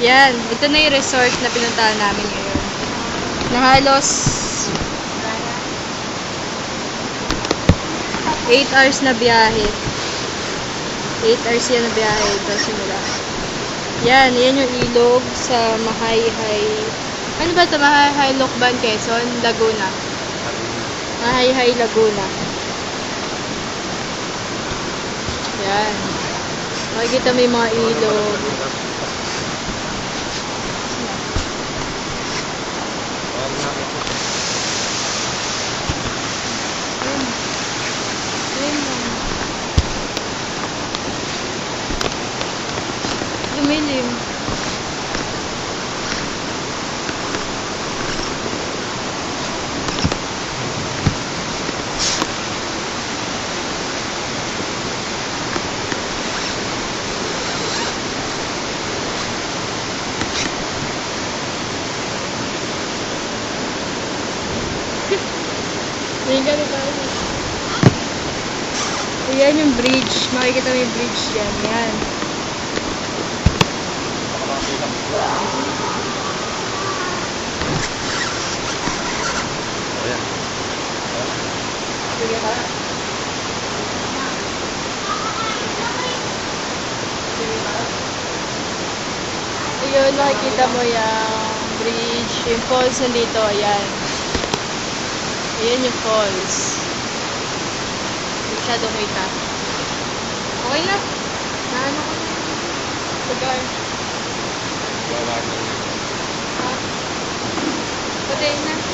Yan, ito na yung resort na pinuntahan namin ngayon. Na halos 8 hours na biyahe. 8 hours yan na biyahe ito simula. Yan yung ilog sa Mahayhay. Ano ba ito? Mahayhay Lokban, Quezon, Laguna. Mahayhay, Laguna. Yan. Makikita mo yung mga ilog. Lumilim. Ayan yung bridge. Makikita mo yung bridge dyan. Yan. Sige ka. Ayun, makikita mo yung bridge. Yung falls nandito. Ayan. Ayan yung falls. Masyadong kita. Okay na. Naano ko na. Cigar. Ha? Patay na.